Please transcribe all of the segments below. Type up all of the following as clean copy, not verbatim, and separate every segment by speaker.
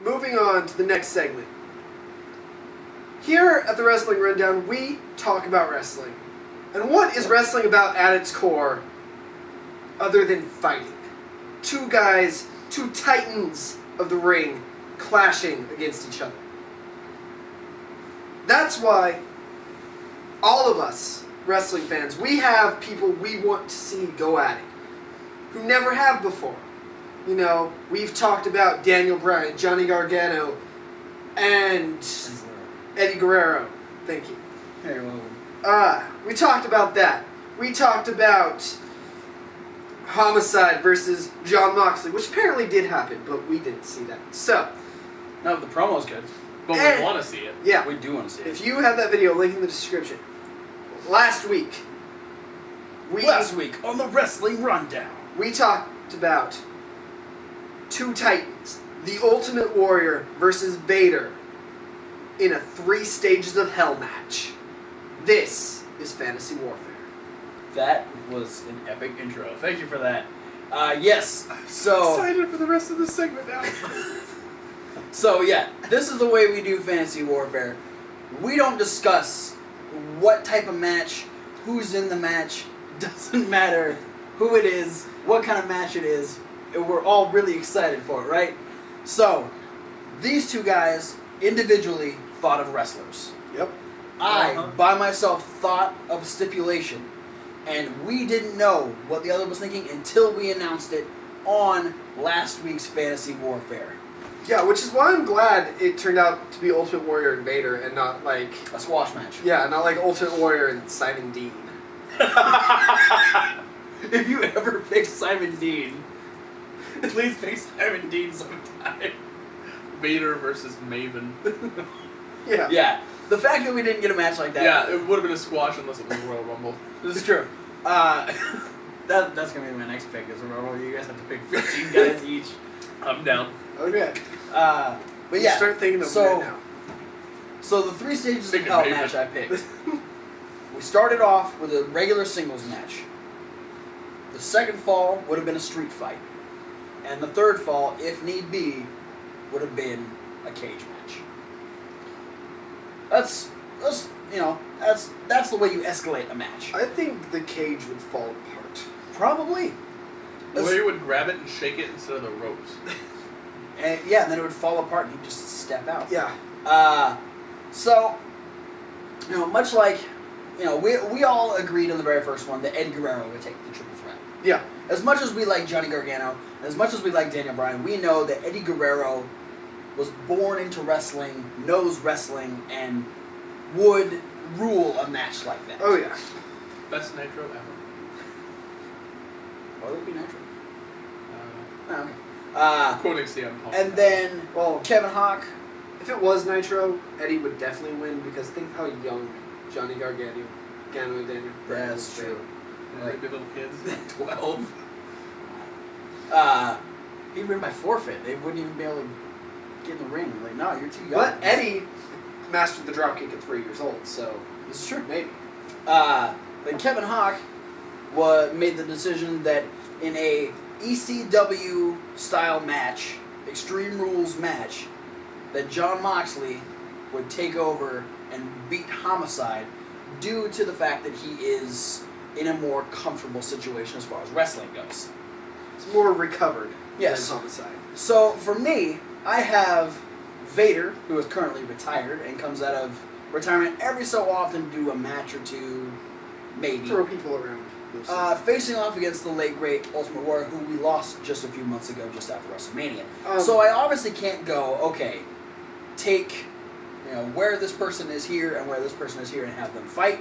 Speaker 1: moving on to the next segment. Here at the Wrestling Rundown, we talk about wrestling. And what is wrestling about at its core other than fighting? Two guys, two titans of the ring, clashing against each other. That's why all of us wrestling fans, we have people we want to see go at it, who never have before. You know, we've talked about Daniel Bryan, Johnny Gargano, and Eddie Guerrero. Thank you.
Speaker 2: Hey, welcome.
Speaker 1: We talked about that. We talked about Homicide versus Jon Moxley, which apparently did happen, but we didn't see that. So,
Speaker 2: No, the promo's good.
Speaker 3: But we want to see it.
Speaker 1: yeah,
Speaker 2: We do want to see it.
Speaker 1: if you have that video, link in the description. Last week
Speaker 2: on the Wrestling Rundown.
Speaker 1: we talked about two titans, the Ultimate Warrior versus Vader, in a 3 stages of hell match. This is Fantasy Warfare.
Speaker 2: That was an epic intro. Thank you for that. Yes. So.
Speaker 3: Excited for the rest of the segment now.
Speaker 2: So yeah, this is the way we do Fantasy Warfare. We don't discuss what type of match, who's in the match. Doesn't matter who it is, what kind of match it is. We're all really excited for it, right? So, these two guys individually thought of wrestlers.
Speaker 1: Yep.
Speaker 2: I, by myself, thought of a stipulation. And we didn't know what the other was thinking until we announced it on last week's Fantasy Warfare.
Speaker 1: Yeah, which is why I'm glad it turned out to be Ultimate Warrior and Vader and not like...
Speaker 2: A squash match.
Speaker 1: Yeah, not like Ultimate Warrior and Simon Dean.
Speaker 2: If you ever pick Simon Dean, please pick Simon Dean sometime.
Speaker 3: Vader versus Maven.
Speaker 1: Yeah.
Speaker 2: Yeah. The fact that we didn't get a match like that.
Speaker 3: Yeah, it would have been a squash unless it was a Royal Rumble.
Speaker 2: This is true. That's going to be my next pick is a Royal Rumble. You guys have to pick 15 guys each.
Speaker 3: I'm down.
Speaker 1: Okay.
Speaker 2: But
Speaker 1: You
Speaker 2: yeah.
Speaker 1: start thinking of that now.
Speaker 2: So the 3 stages of
Speaker 3: Pick a
Speaker 2: hell
Speaker 3: favorite.
Speaker 2: match I picked. We started off with a regular singles match. The second fall would have been a street fight. And the third fall, if need be, would have been a cage match. That's the way you escalate a match.
Speaker 1: I think the cage would fall apart.
Speaker 2: Probably.
Speaker 3: Or you would grab it and shake it instead of the ropes.
Speaker 2: And yeah, and then it would fall apart and you'd just step out.
Speaker 1: Yeah.
Speaker 2: So, much like, we all agreed on the very first one that Eddie Guerrero would take the triple threat.
Speaker 1: Yeah.
Speaker 2: As much as we like Johnny Gargano, as much as we like Daniel Bryan, we know that Eddie Guerrero was born into wrestling, knows wrestling, and would rule a match like that.
Speaker 1: Oh, yeah.
Speaker 3: Best Nitro ever.
Speaker 2: Why would it be Nitro? Okay.
Speaker 3: Quoting CM Punk.
Speaker 2: And then, Kevin Hawk.
Speaker 1: If it was Nitro, Eddie would definitely win because think how young Johnny Gargano and Daniel Bryan
Speaker 2: That's
Speaker 1: was.
Speaker 2: true.
Speaker 3: Like the little kids. 12.
Speaker 2: He'd win by forfeit. They wouldn't even be able to get in the ring. Like, no, you're too young.
Speaker 1: But Eddie mastered the dropkick at 3 years old, so
Speaker 2: This is true.
Speaker 1: maybe.
Speaker 2: But Kevin Hawk made the decision that in a ECW style match, Extreme Rules match, that Jon Moxley would take over and beat Homicide due to the fact that he is in a more comfortable situation as far as wrestling goes.
Speaker 1: It's more recovered
Speaker 2: Yes.
Speaker 1: than Homicide.
Speaker 2: So for me, I have Vader, who is currently retired and comes out of retirement every so often to do a match or two, maybe.
Speaker 1: Throw people around.
Speaker 2: Facing off against the late great Ultimate Warrior, who we lost just a few months ago, just after WrestleMania. So I obviously can't go, okay, take where this person is here and where this person is here and have them fight.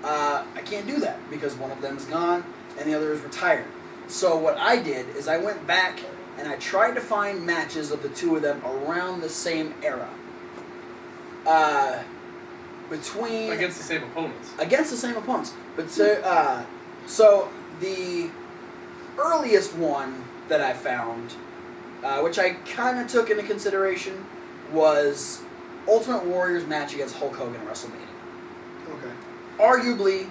Speaker 2: I can't do that because one of them is gone and the other is retired. So what I did is I went back and I tried to find matches of the two of them around the same era.
Speaker 3: Against the same opponents.
Speaker 2: Against the same opponents. But so the earliest one that I found, which I kind of took into consideration, was Ultimate Warrior's match against Hulk Hogan at WrestleMania.
Speaker 1: Okay.
Speaker 2: Arguably,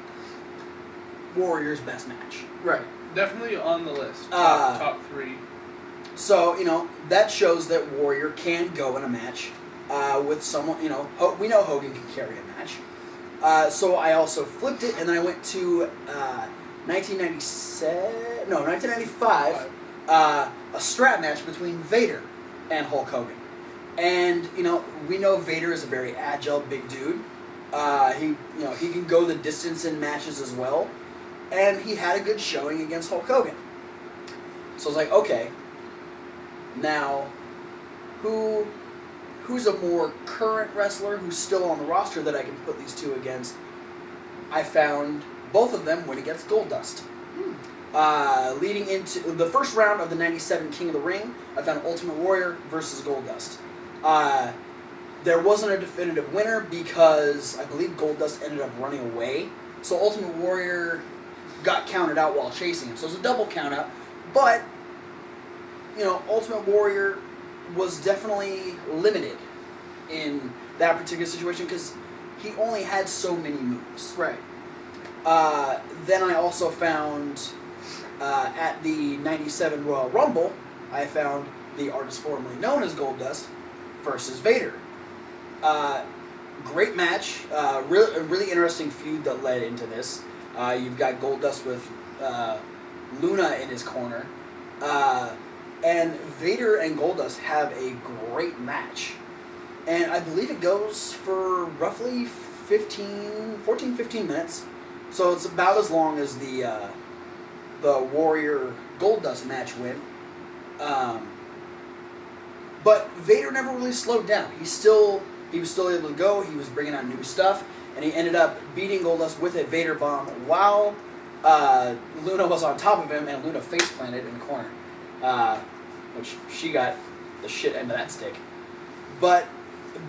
Speaker 2: Warrior's best match.
Speaker 1: Right.
Speaker 3: Definitely on the list.
Speaker 2: Uh,
Speaker 3: Top 3.
Speaker 2: So, that shows that Warrior can go in a match with someone, we know Hogan can carry a match. So I also flipped it, and then I went to 1995, a strap match between Vader and Hulk Hogan. And, we know Vader is a very agile, big dude. He can go the distance in matches as well. And he had a good showing against Hulk Hogan. So I was like, okay, now, who's a more current wrestler who's still on the roster that I can put these two against? I found both of them win against Goldust. Leading into the first round of the 97 King of the Ring, I found Ultimate Warrior versus Goldust. There wasn't a definitive winner because I believe Goldust ended up running away. So Ultimate Warrior got counted out while chasing him. So it was a double count out. But, Ultimate Warrior was definitely limited in that particular situation because he only had so many moves.
Speaker 1: Right.
Speaker 2: Then I also found at the 97 Royal Rumble, I found the artist formerly known as Goldust versus Vader. Great match. A really interesting feud that led into this. You've got Goldust with Luna in his corner. And Vader and Goldust have a great match. And I believe it goes for roughly 14-15 minutes. So it's about as long as the Warrior Goldust match went. But Vader never really slowed down. He was still able to go. He was bringing out new stuff. And he ended up beating Goldust with a Vader bomb while Luna was on top of him, and Luna face planted in the corner. Which she got the shit end of that stick. But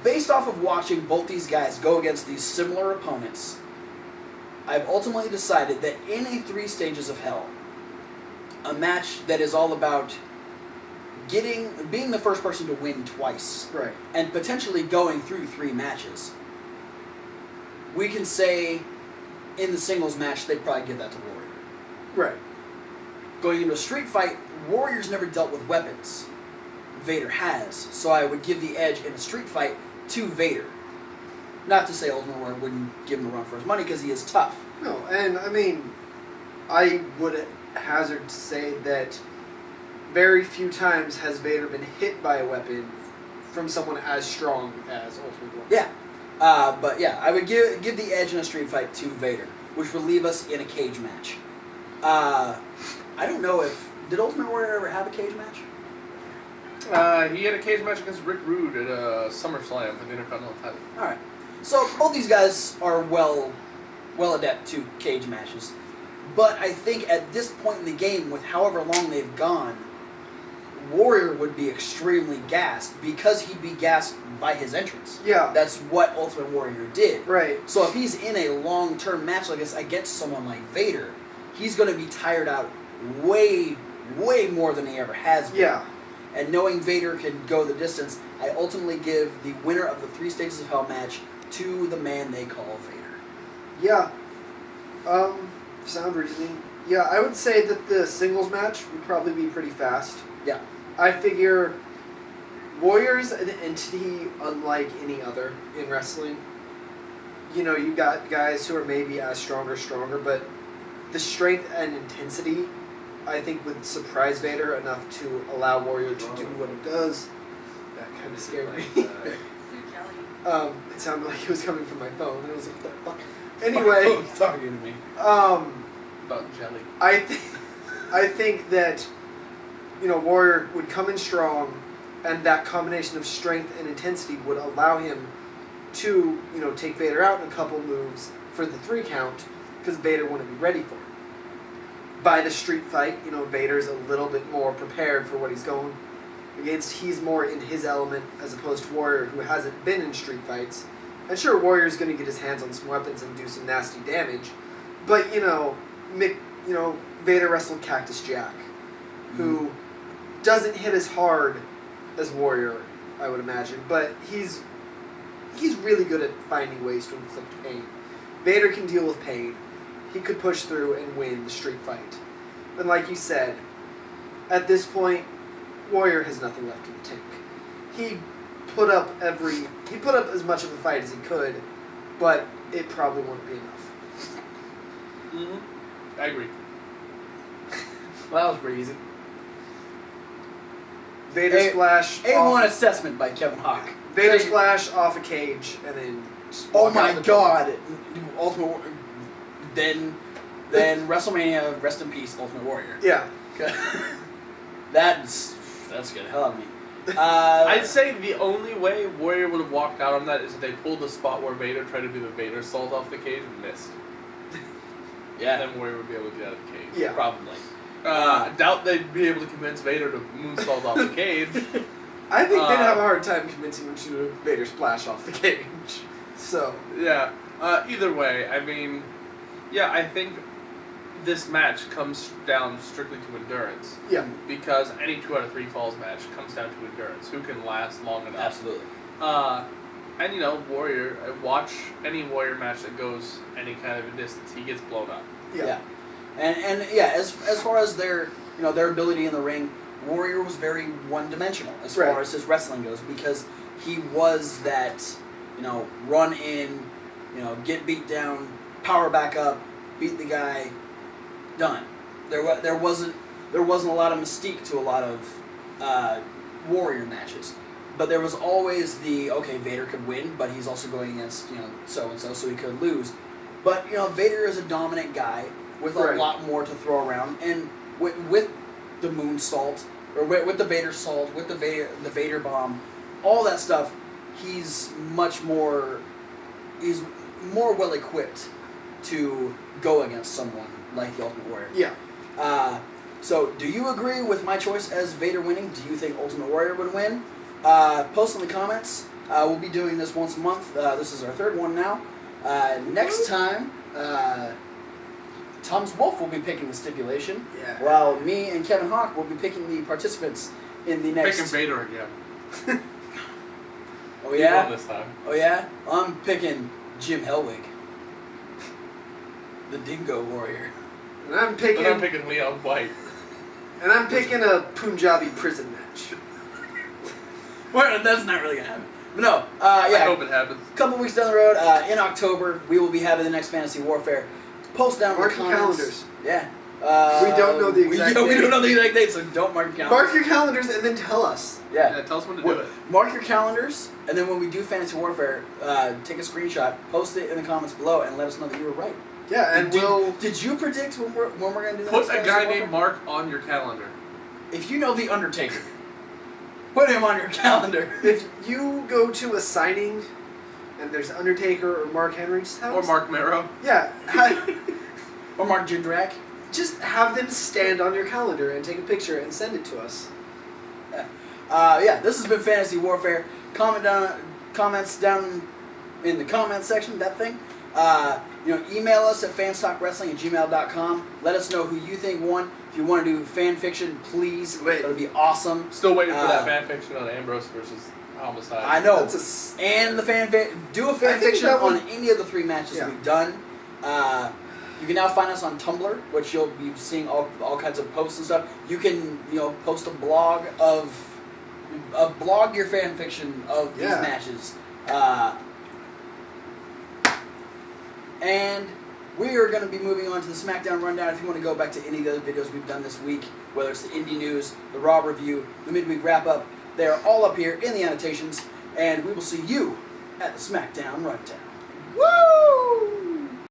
Speaker 2: based off of watching both these guys go against these similar opponents, I've ultimately decided that in a 3 Stages of Hell, a match that is all about being the first person to win twice,
Speaker 1: Right.
Speaker 2: and potentially going through 3 matches, we can say in the singles match they'd probably give that to Warrior.
Speaker 1: Right.
Speaker 2: Going into a street fight, Warrior's never dealt with weapons. Vader has. So I would give the edge in a street fight to Vader. Not to say Ultimate Warrior wouldn't give him a run for his money, because he is tough.
Speaker 1: No, and I mean, I would hazard to say that very few times has Vader been hit by a weapon from someone as strong as Ultimate Warrior.
Speaker 2: Yeah. But yeah, I would give the edge in a street fight to Vader, which would leave us in a cage match. I don't know if... Did Ultimate Warrior ever have a cage match?
Speaker 3: He had a cage match against Rick Rude at SummerSlam for the Intercontinental title.
Speaker 2: Alright. So, both these guys are well adept to cage matches. But I think at this point in the game, with however long they've gone, Warrior would be extremely gassed because he'd be gassed by his entrance.
Speaker 1: Yeah.
Speaker 2: That's what Ultimate Warrior did.
Speaker 1: Right.
Speaker 2: So if he's in a long-term match like this against someone like Vader, he's going to be tired out way more than he ever has been.
Speaker 1: Yeah.
Speaker 2: And knowing Vader can go the distance, I ultimately give the winner of the 3 Stages of Hell match to the man they call Vader.
Speaker 1: Yeah. Sound reasoning. Yeah, I would say that the singles match would probably be pretty fast.
Speaker 2: Yeah.
Speaker 1: I figure Warrior's an entity unlike any other in wrestling. You got guys who are maybe as stronger, but the strength and intensity, I think, would surprise Vader enough to allow Warrior to do what he does. That kind of scared me. It sounded like it was coming from my phone. I was like, what the fuck? Anyway.
Speaker 3: Talking to me. About jelly.
Speaker 1: I think that, Warrior would come in strong, and that combination of strength and intensity would allow him to, take Vader out in a couple moves for the 3 count, because Vader wouldn't be ready for it. By the street fight, Vader's a little bit more prepared for what he's going against. He's more in his element as opposed to Warrior, who hasn't been in street fights. And sure, Warrior's going to get his hands on some weapons and do some nasty damage, but Vader wrestled Cactus Jack, who doesn't hit as hard as Warrior, I would imagine, but he's really good at finding ways to inflict pain. Vader can deal with pain. He could push through and win the street fight. And like you said, at this point, Warrior has nothing left in the tank. He put up as much of a fight as he could, but it probably won't be enough.
Speaker 3: Mm-hmm. I agree.
Speaker 2: Well, that was pretty easy.
Speaker 1: Vader splash.
Speaker 2: A1 assessment by Kevin Hawk.
Speaker 1: Vader splash off a cage and then. Just
Speaker 2: Oh
Speaker 1: walk
Speaker 2: my
Speaker 1: out the
Speaker 2: God! Ultimate. Then WrestleMania. Rest in peace, Ultimate Warrior.
Speaker 1: Yeah.
Speaker 2: That's good. Hell out of me.
Speaker 3: I'd say the only way Warrior would have walked out on that is if they pulled the spot where Vader tried to do the Vader salt off the cage and missed.
Speaker 2: Yeah.
Speaker 3: Then Warrior would be able to get out of the cage.
Speaker 1: Yeah.
Speaker 2: Probably.
Speaker 3: I doubt they'd be able to convince Vader to moonsault off the cage.
Speaker 1: I think they'd have a hard time convincing him to do a Vader splash off the cage. So.
Speaker 3: Yeah. Either way, I mean, yeah, I think this match comes down strictly to endurance.
Speaker 1: Yeah.
Speaker 3: Because any 2 out of 3 falls match comes down to endurance. Who can last long enough?
Speaker 2: Absolutely.
Speaker 3: And Warrior, watch any Warrior match that goes any kind of a distance, he gets blown up.
Speaker 1: Yeah.
Speaker 2: And yeah, as far as their their ability in the ring, Warrior was very one-dimensional as far as his wrestling goes, because he was that run in, get beat down, power back up, beat the guy, done. There wasn't a lot of mystique to a lot of Warrior matches, but there was always Vader could win, but he's also going against so and so he could lose. But Vader is a dominant guy with a lot more to throw around, and with the moonsault, or with the Vader salt, with the Vader bomb, all that stuff, he's more well equipped to go against someone like the Ultimate Warrior.
Speaker 1: Yeah.
Speaker 2: So, do you agree with my choice as Vader winning? Do you think Ultimate Warrior would win? Post in the comments. We'll be doing this once a month. This is our 3rd one now. Next time, Thomas Wolfe will be picking the stipulation, while me and Kevin Hawk will be picking the participants in the next...
Speaker 3: Picking Vader again.
Speaker 2: Oh yeah?
Speaker 3: This time.
Speaker 2: Oh yeah? I'm picking Jim Hellwig. The Dingo Warrior.
Speaker 1: And I'm picking
Speaker 3: Leon White.
Speaker 1: And I'm picking a Punjabi prison match.
Speaker 2: Well, that's not really gonna happen. But no,
Speaker 3: I hope it happens.
Speaker 2: A couple weeks down the road, in October, we will be having the next Fantasy Warfare. Post down
Speaker 1: mark
Speaker 2: in the
Speaker 1: your
Speaker 2: comments.
Speaker 1: calendars.
Speaker 2: Yeah.
Speaker 1: We don't know the exact date.
Speaker 2: We don't know the exact date, so don't mark your calendars.
Speaker 1: Mark your calendars and then tell us.
Speaker 2: Yeah.
Speaker 3: Tell us when to do it.
Speaker 2: Mark your calendars, and then when we do Fantasy Warfare, take a screenshot, post it in the comments below, and let us know that you were right.
Speaker 1: Yeah, and
Speaker 2: Did you predict when we're going to do the
Speaker 3: Put
Speaker 2: next
Speaker 3: a
Speaker 2: Fantasy
Speaker 3: guy
Speaker 2: Warfare?
Speaker 3: named Mark on your calendar.
Speaker 2: If you know The Undertaker, put him on your calendar.
Speaker 1: If you go to a signing and there's Undertaker or Mark Henry's house.
Speaker 3: Or Mark Marrow.
Speaker 1: Yeah.
Speaker 2: Or Mark Jindrak.
Speaker 1: Just have them stand on your calendar and take a picture and send it to us.
Speaker 2: Yeah, this has been Fantasy Warfare. Comments down in the comments section, that thing. Email us at fanstalkwrestling@gmail.com. Let us know who you think won. If you want to do fan fiction, please. That would be awesome.
Speaker 3: Still waiting for that fan fiction on Ambrose versus Homicide.
Speaker 2: I know.
Speaker 1: And
Speaker 2: the do a fan fiction on any of the 3 matches we've done. You can now find us on Tumblr, which you'll be seeing all kinds of posts and stuff. You can post a blog blog your fan fiction of these matches. And we are going to be moving on to the SmackDown Rundown. If you want to go back to any of the other videos we've done this week, whether it's the Indie News, the Raw Review, the Midweek Wrap-Up, they're all up here in the annotations. And we will see you at the SmackDown Rundown.